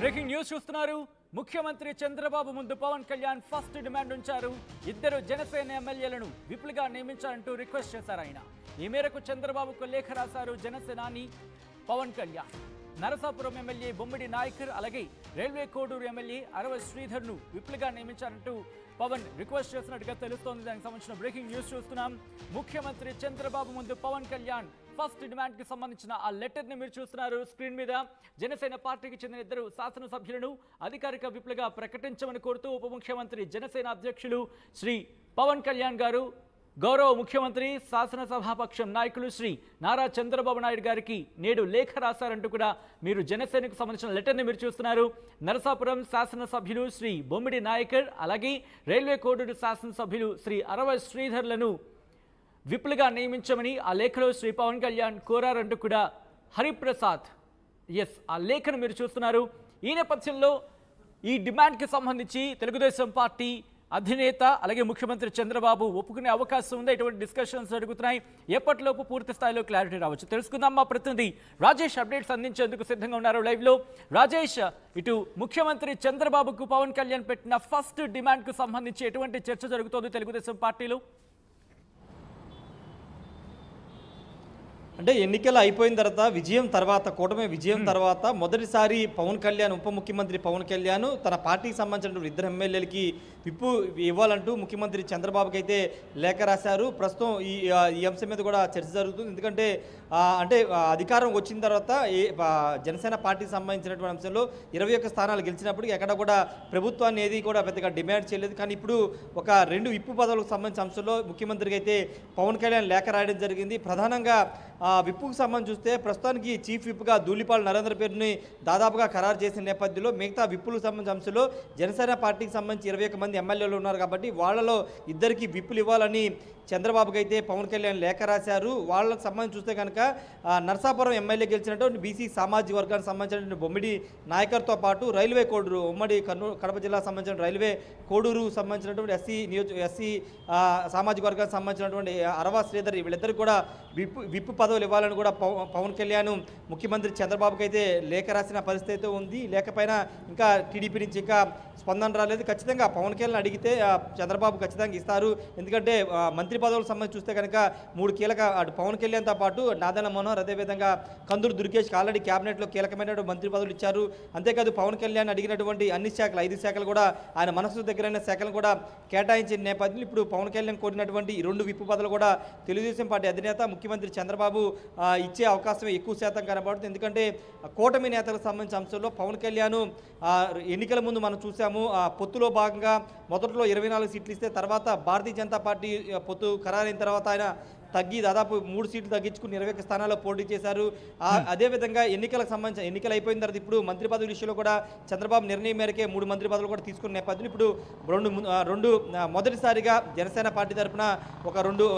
Breaking news చూస్తున్నారు. ముఖ్యమంత్రి చంద్రబాబు ముందు పవన్ కళ్యాణ్ ఫస్ట్ డిమాండ్ ఉంచారు. ఇద్దరు జనసేన ఎమ్మెల్యేలను విప్లుగా నియమించాలంటూ రిక్వెస్ట్ చేశారు ఆయన. ఈ మేరకు చంద్రబాబుకు లేఖ రాశారు జనసేనాని పవన్ కళ్యాణ్. నరసాపురం ఎమ్మెల్యే బొమ్మిడి నాయకర్ అలాగే రైల్వే కోడూరు ఎమ్మెల్యే అరవ శ్రీధర్ను విప్లుగా నియమించాలంటూ పవన్ రిక్వెస్ట్ చేసినట్టుగా తెలుస్తోంది. దానికి సంబంధించిన బ్రేకింగ్ న్యూస్ చూస్తున్నాం. ముఖ్యమంత్రి చంద్రబాబు ముందు పవన్ కళ్యాణ్ ఫస్ట్ డిమాండ్ కి సంబంధించిన ఆ లెటర్ ని మీరు చూస్తున్నారు స్క్రీన్ మీద. జనసేన పార్టీకి చెందిన ఇద్దరు శాసనసభ్యులను అధికారిక విప్లుగా ప్రకటించమని కోరుతూ ఉప ముఖ్యమంత్రి జనసేన అధ్యక్షులు శ్రీ పవన్ కళ్యాణ్ గారు గౌరవ ముఖ్యమంత్రి శాసనసభాపక్షం నాయకులు శ్రీ నారా చంద్రబాబు నాయుడు గారికి నేడు లేఖ రాశారంటూ కూడా మీరు జనసేనకు సంబంధించిన లెటర్ని మీరు చూస్తున్నారు. నరసాపురం శాసనసభ్యులు శ్రీ బొమ్మిడి నాయకర్ అలాగే రైల్వే కోడూరు శాసనసభ్యులు శ్రీ అరవ శ్రీధర్లను విప్లుగా నియమించమని ఆ లేఖలో శ్రీ పవన్ కళ్యాణ్ కోరారంటూ కూడా హరిప్రసాద్ ఆ లేఖను మీరు చూస్తున్నారు. ఈ నేపథ్యంలో ఈ డిమాండ్కి సంబంధించి తెలుగుదేశం పార్టీ అధినేత అలాగే ముఖ్యమంత్రి చంద్రబాబు ఒప్పుకునే అవకాశం ఉంది. ఇటువంటి డిస్కషన్స్ జరుగుతున్నాయి. ఎప్పటిలోపు పూర్తి స్థాయిలో క్లారిటీ రావచ్చు తెలుసుకుందాం. మా ప్రతినిధి రాజేష్ అప్డేట్స్ అందించేందుకు సిద్ధంగా ఉన్నారు లైవ్లో. రాజేష్, ఇటు ముఖ్యమంత్రి చంద్రబాబుకు పవన్ కళ్యాణ్ పెట్టిన ఫస్ట్ డిమాండ్కు సంబంధించి ఎటువంటి చర్చ జరుగుతోంది తెలుగుదేశం పార్టీలో? అంటే ఎన్నికలు అయిపోయిన తర్వాత విజయం తర్వాత కూటమి విజయం తర్వాత మొదటిసారి పవన్ కళ్యాణ్ ఉప ముఖ్యమంత్రి పవన్ కళ్యాణ్ తన పార్టీకి సంబంధించిన ఇద్దరు ఎమ్మెల్యేలకి విప్పు ఇవ్వాలంటూ ముఖ్యమంత్రి చంద్రబాబుకి అయితే లేఖ రాశారు. ప్రస్తుతం ఈ అంశం మీద కూడా చర్చ జరుగుతుంది. ఎందుకంటే అధికారం వచ్చిన తర్వాత జనసేన పార్టీకి సంబంధించినటువంటి అంశంలో 21 స్థానాలు గెలిచినప్పుడు ఎక్కడ కూడా ప్రభుత్వాన్ని ఏది కూడా పెద్దగా డిమాండ్ చేయలేదు. కానీ ఇప్పుడు ఒక 2 విప్పు పదవులకు సంబంధించిన అంశంలో ముఖ్యమంత్రికి అయితే పవన్ కళ్యాణ్ లేఖ రాయడం జరిగింది. ప్రధానంగా విప్పుకు సంబంధించి చూస్తే ప్రస్తుతానికి చీఫ్ విప్గా ధూళిపాల నరేంద్ర పేరుని దాదాపుగా ఖరారు చేసిన నేపథ్యంలో మిగతా విప్పులకు సంబంధించిన అంశంలో జనసేన పార్టీకి సంబంధించి 21 మంది ఎమ్మెల్యేలు ఉన్నారు కాబట్టి వాళ్ళలో ఇద్దరికి విప్పులు ఇవ్వాలని చంద్రబాబుకి అయితే పవన్ కళ్యాణ్ లేఖ రాశారు. వాళ్ళకి సంబంధించి చూస్తే కనుక నరసాపురం ఎమ్మెల్యే గెలిచినటువంటి బీసీ సామాజిక వర్గానికి సంబంధించిన బొమ్మిడి నాయకర్తో పాటు రైల్వే కోడూరు ఉమ్మడి కడప జిల్లాకు సంబంధించిన రైల్వే కోడూరు సంబంధించినటువంటి ఎస్సీ సామాజిక వర్గానికి సంబంధించినటువంటి అరవ శ్రీధర్ వీళ్ళిద్దరు కూడా విప్పు పదవులు ఇవ్వాలని కూడా పవన్ కళ్యాణ్ ముఖ్యమంత్రి చంద్రబాబుకి అయితే లేఖ రాసిన పరిస్థితి అయితే ఉంది. లేఖపైన ఇంకా టీడీపీ నుంచి ఇంకా స్పందన రాలేదు. ఖచ్చితంగా పవన్ కళ్యాణ్ అడిగితే చంద్రబాబు ఖచ్చితంగా ఇస్తారు. ఎందుకంటే మంత్రి పదవులకు సంబంధించి చూస్తే కనుక 3 కీలక అటు పవన్ కళ్యాణ్తో పాటు నాదెళ్ల మనోహర్ అదేవిధంగా కందూరు దుర్గేష్కి ఆల్రెడీ క్యాబినెట్లో కీలకమైనటువంటి మంత్రి పదవులు ఇచ్చారు. అంతేకాదు పవన్ కళ్యాణ్ అడిగినటువంటి అన్ని శాఖలు 5 శాఖలు కూడా ఆయన మనసు దగ్గరైన శాఖలను కూడా కేటాయించిన నేపథ్యంలో ఇప్పుడు పవన్ కళ్యాణ్ కోరినటువంటి 2 విప్పు పదవులు కూడా తెలుగుదేశం పార్టీ అధినేత ముఖ్యమంత్రి చంద్రబాబు ఇచ్చే అవకాశం ఎక్కువ శాతం కనబడుతుంది. ఎందుకంటే కూటమి నేతలకు సంబంధించిన అంశంలో పవన్ కళ్యాణ్ ఎన్నికల ముందు మనం చూసాము. పొత్తులో భాగంగా మొదట్లో 24 సీట్లు ఇస్తే తర్వాత భారతీయ జనతా పార్టీ పొత్తు ఖరారైన తర్వాత ఆయన తగ్గి దాదాపు 3 సీట్లు తగ్గించుకుని 21 స్థానాల్లో పోటీ చేశారు. అదేవిధంగా ఎన్నికలకు సంబంధించిన ఎన్నికలు అయిపోయిన తర్వాత ఇప్పుడు మంత్రి పదవి విషయంలో కూడా చంద్రబాబు నిర్ణయం మేరకే 3 మంత్రి పదవులు కూడా తీసుకున్న నేపథ్యంలో ఇప్పుడు రెండు మొదటిసారిగా జనసేన పార్టీ తరఫున ఒక 2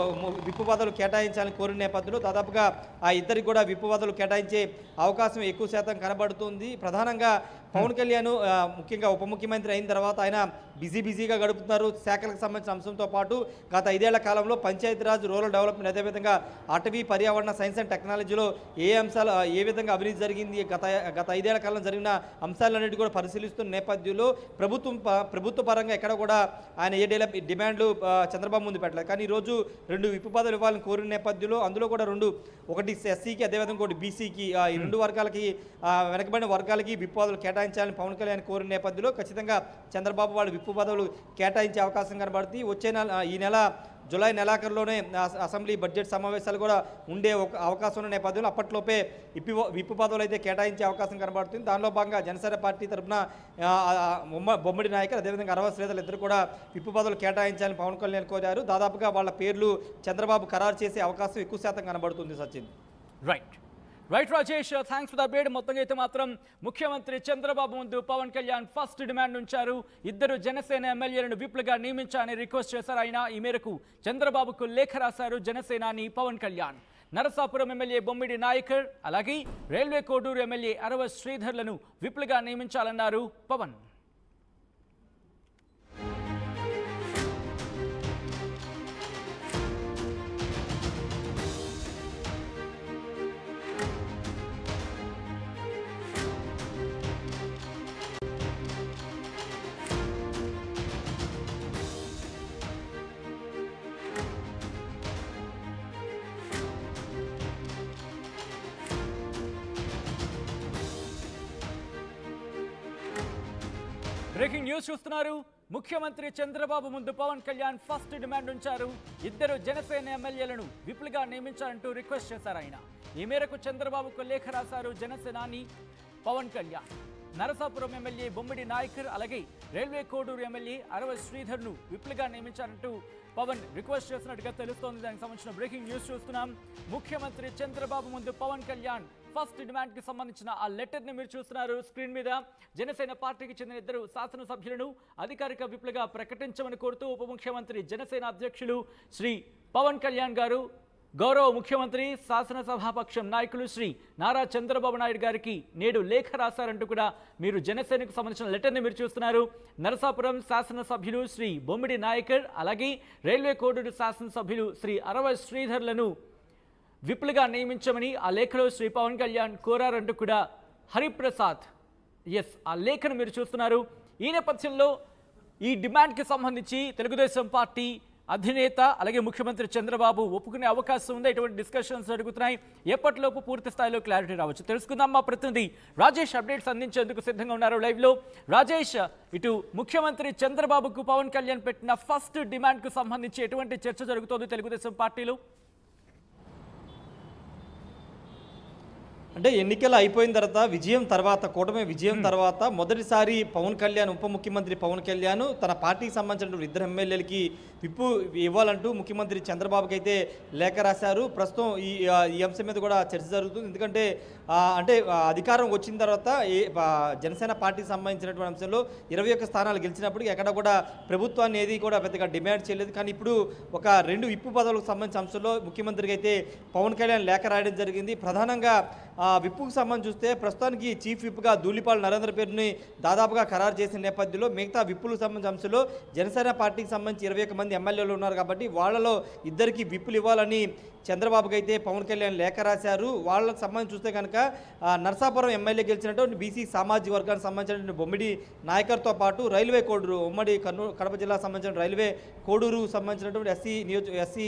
విప్పు పదవులు కేటాయించాలని కోరిన నేపథ్యంలో దాదాపుగా ఆ ఇద్దరికి కూడా విప్పు పదవులు కేటాయించే అవకాశం ఎక్కువ శాతం కనబడుతుంది. ప్రధానంగా పవన్ కళ్యాణ్ ముఖ్యంగా ఉప ముఖ్యమంత్రి అయిన తర్వాత ఆయన బిజీగా గడుపుతున్నారు. శాఖలకు సంబంధించిన అంశంతో పాటు గత 5 ఏళ్ల కాలంలో పంచాయతీరాజ్ రూరల్ డెవలప్మెంట్ అదేవిధంగా అటవీ పర్యావరణ సైన్స్ అండ్ టెక్నాలజీలో ఏ విధంగా అవినీతి జరిగింది గత 5 ఏళ్ల కాలంలో జరిగిన అంశాలన్నిటి కూడా పరిశీలిస్తున్న నేపథ్యంలో ప్రభుత్వ పరంగా ఎక్కడ కూడా ఆయన ఏ డిమాండ్లు చంద్రబాబు ముందు పెట్టలేదు. కానీ ఈరోజు 2 విప్పు పదవులు ఇవ్వాలని కోరిన నేపథ్యంలో అందులో కూడా ఒకటి ఎస్సీకి అదేవిధంగా ఒకటి బీసీకి ఈ 2 వర్గాలకి వెనకబడిన వర్గాలకి విప్పు పదవులు కేటాయించాలని పవన్ కళ్యాణ్ కోరిన నేపథ్యంలో ఖచ్చితంగా చంద్రబాబు వాళ్ళు విప్పు పదవులు కేటాయించే అవకాశం కనబడుతుంది. ఈ నెల జూలై నెలాఖరులోనే అసెంబ్లీ బడ్జెట్ సమావేశాలు కూడా ఉండే అవకాశం ఉన్న నేపథ్యంలో అప్పట్లోపే విప్పు పదవులు అయితే కేటాయించే అవకాశం కనబడుతుంది. దానిలో భాగంగా జనసేన పార్టీ తరఫున బొమ్మిడి నాయకులు అదేవిధంగా అరవ శ్రీధర్లు ఇద్దరు కూడా విప్పు పదవులు కేటాయించాలని పవన్ కళ్యాణ్ కోరారు. దాదాపుగా వాళ్ళ పేర్లు చంద్రబాబు ఖరారు చేసే అవకాశం ఎక్కువ శాతం కనబడుతుంది. Sachin right Rajesh, thanks for the update. మొత్తంగా అయితే మాత్రం ముఖ్యమంత్రి చంద్రబాబు ముందు పవన్ కళ్యాణ్ ఫస్ట్ డిమాండ్ ఉంచారు. ఇద్దరు జనసేన ఎమ్మెల్యేలను విప్లుగా నియమించాలని రిక్వెస్ట్ చేశారు ఆయన. ఈ మేరకు చంద్రబాబుకు లేఖ రాశారు జనసేనాని పవన్ కళ్యాణ్. నరసాపురం ఎమ్మెల్యే బొమ్మిడి నాయకర్ అలాగే రైల్వే కోడూరు ఎమ్మెల్యే అరవ శ్రీధర్లను విప్లుగా నియమించాలన్నారు పవన్. బ్రేకింగ్ న్యూస్ చూస్తున్నారు. ముఖ్యమంత్రి చంద్రబాబు ముందు పవన్ కళ్యాణ్ ఫస్ట్ డిమాండ్ ఉంచారు. ఇద్దరు జనసేన ఎమ్మెల్యేలను విప్లుగా నియమించాలంటూ రిక్వెస్ట్ చేశారు ఆయన. ఈ మేరకు చంద్రబాబుకు లేఖ రాశారు జనసేనాని పవన్ కళ్యాణ్. నరసాపురం ఎమ్మెల్యే బొమ్మిడి నాయకర్ అలాగే రైల్వే కోడూరు ఎమ్మెల్యే అరవ శ్రీధర్ను విప్లుగా నియమించాలంటూ పవన్ రిక్వెస్ట్ చేసినట్టుగా తెలుస్తోంది. దానికి సంబంధించిన బ్రేకింగ్ న్యూస్ చూస్తున్నాం. ముఖ్యమంత్రి చంద్రబాబు ముందు పవన్ కళ్యాణ్ ఫస్ట్ డిమాండ్ కి సంబంధించిన ఆ లెటర్ ని మీరు చూస్తున్నారు స్క్రీన్ మీద. జనసేన పార్టీకి చెందిన ఇద్దరు శాసనసభ్యులను అధికారిక విప్లుగా ప్రకటించమని కోరుతూ ఉప ముఖ్యమంత్రి జనసేన అధ్యక్షులు శ్రీ పవన్ కళ్యాణ్ గారు గౌరవ ముఖ్యమంత్రి శాసనసభాపక్షం నాయకులు శ్రీ నారా చంద్రబాబు నాయుడు గారికి నేడు లేఖ రాశారంటూ కూడా మీరు జనసేనకు సంబంధించిన లెటర్ని మీరు చూస్తున్నారు. నరసాపురం శాసనసభ్యులు శ్రీ బొమ్మిడి నాయకర్ అలాగే రైల్వే కోడూరు శాసనసభ్యులు శ్రీ అరవ శ్రీధర్లను విప్లుగా నియమించమని ఆ లేఖలో శ్రీ పవన్ కళ్యాణ్ కోరారంటూ కూడా హరిప్రసాద్ ఆ లేఖను మీరు చూస్తున్నారు. ఈ నేపథ్యంలో ఈ డిమాండ్కి సంబంధించి తెలుగుదేశం పార్టీ అధినేత అలాగే ముఖ్యమంత్రి చంద్రబాబు ఒప్పుకునే అవకాశం ఉంది. ఇటువంటి డిస్కషన్స్ జరుగుతున్నాయి. ఎప్పటిలోపు పూర్తి స్థాయిలో క్లారిటీ రావచ్చు తెలుసుకుందాం. మా ప్రతినిధి రాజేష్ అప్డేట్స్ అందించేందుకు సిద్ధంగా ఉన్నారు లైవ్లో. రాజేష్, ఇటు ముఖ్యమంత్రి చంద్రబాబుకు పవన్ కళ్యాణ్ పెట్టిన ఫస్ట్ డిమాండ్కు సంబంధించి ఎటువంటి చర్చ జరుగుతోంది తెలుగుదేశం పార్టీలో? అంటే ఎన్నికలు అయిపోయిన తర్వాత విజయం తర్వాత కూటమి విజయం తర్వాత మొదటిసారి పవన్ కళ్యాణ్ ఉప ముఖ్యమంత్రి పవన్ కళ్యాణ్ తన పార్టీకి సంబంధించిన ఇద్దరు ఎమ్మెల్యేలకి విప్పు ఇవ్వాలంటూ ముఖ్యమంత్రి చంద్రబాబుకి అయితే లేఖ రాశారు. ప్రస్తుతం ఈ అంశం మీద కూడా చర్చ జరుగుతుంది. ఎందుకంటే అధికారం వచ్చిన తర్వాత జనసేన పార్టీకి సంబంధించినటువంటి అంశంలో 21 స్థానాలు గెలిచినప్పటికీ ఎక్కడ కూడా ప్రభుత్వాన్ని ఏది కూడా పెద్దగా డిమాండ్ చేయలేదు. కానీ ఇప్పుడు ఒక 2 విప్పు పదవులకు సంబంధించిన అంశంలో ముఖ్యమంత్రికి అయితే పవన్ కళ్యాణ్ లేఖ రాయడం జరిగింది. ప్రధానంగా విప్పుకు సంబంధించి చూస్తే ప్రస్తుతానికి చీఫ్ విప్గా ధూళిపాల నరేంద్ర పేరుని దాదాపుగా ఖరారు చేసిన నేపథ్యంలో మిగతా విప్పులకు సంబంధించిన అంశంలో జనసేన పార్టీకి సంబంధించి 21 మంది ఎమ్మెల్యేలు ఉన్నారు కాబట్టి వాళ్ళలో ఇద్దరికి విప్పులు ఇవ్వాలని చంద్రబాబుకి అయితే పవన్ కళ్యాణ్ లేఖ రాశారు. వాళ్ళకి సంబంధించి చూస్తే కనుక నరసాపురం ఎమ్మెల్యే గెలిచినటువంటి బీసీ సామాజిక వర్గానికి సంబంధించినటువంటి బొమ్మిడి నాయకర్తో పాటు రైల్వే కోడూరు ఉమ్మడి కడప జిల్లాకు సంబంధించిన రైల్వే కోడూరు సంబంధించినటువంటి ఎస్సీ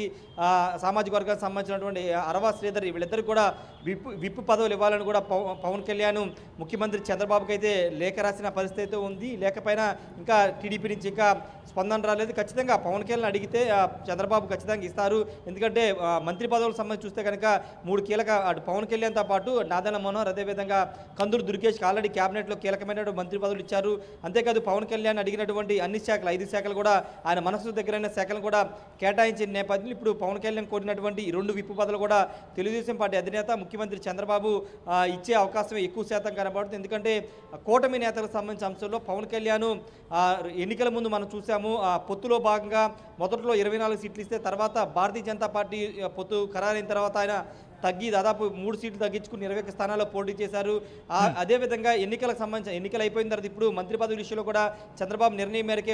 సామాజిక వర్గానికి సంబంధించినటువంటి అరవ శ్రీధర్ వీళ్ళిద్దరికి కూడా విప్పు పదవులు ఇవ్వాలని కూడా పవన్ కళ్యాణ్ ముఖ్యమంత్రి చంద్రబాబుకి అయితే లేఖ రాసిన పరిస్థితి ఉంది. లేఖపైన ఇంకా టీడీపీ నుంచి ఇంకా స్పందన రాలేదు. ఖచ్చితంగా పవన్ కళ్యాణ్ అడిగితే చంద్రబాబు ఖచ్చితంగా ఇస్తారు. ఎందుకంటే మంత్రి పదవులకు సంబంధించి చూస్తే కనుక 3 కీలక అటు పవన్ కళ్యాణ్తో పాటు నాదెళ్ల మనోహర్ అదేవిధంగా కందులు దుర్గేష్కి ఆల్రెడీ క్యాబినెట్లో కీలకమైన మంత్రి పదవులు ఇచ్చారు. అంతేకాదు పవన్ కళ్యాణ్ అడిగినటువంటి అన్ని శాఖలు 5 శాఖలు కూడా ఆయన మనసు దగ్గరైన శాఖలను కూడా కేటాయించిన నేపథ్యంలో ఇప్పుడు పవన్ కళ్యాణ్ కోరినటువంటి ఈ 2 విప్పు పదవులు కూడా తెలుగుదేశం పార్టీ అధినేత ముఖ్యమంత్రి చంద్రబాబు ఇచ్చే అవకాశం ఎక్కువ శాతం కనబడుతుంది. ఎందుకంటే కూటమి నేతలకు సంబంధించిన అంశంలో పవన్ కళ్యాణ్ ఎన్నికల ముందు మనం చూసాము పొత్తులో భాగంగా మొదట్లో 24 సీట్లు ఇస్తే తర్వాత భారతీయ జనతా పార్టీ పొత్తు ఖరారైన తర్వాత ఆయన తగ్గి దాదాపు 3 సీట్లు తగ్గించుకుని 21 స్థానాల్లో పోటీ చేశారు. అదేవిధంగా ఎన్నికలకు సంబంధించిన ఎన్నికలు అయిపోయిన తర్వాత ఇప్పుడు మంత్రి పదవి విషయంలో కూడా చంద్రబాబు నిర్ణయం మేరకే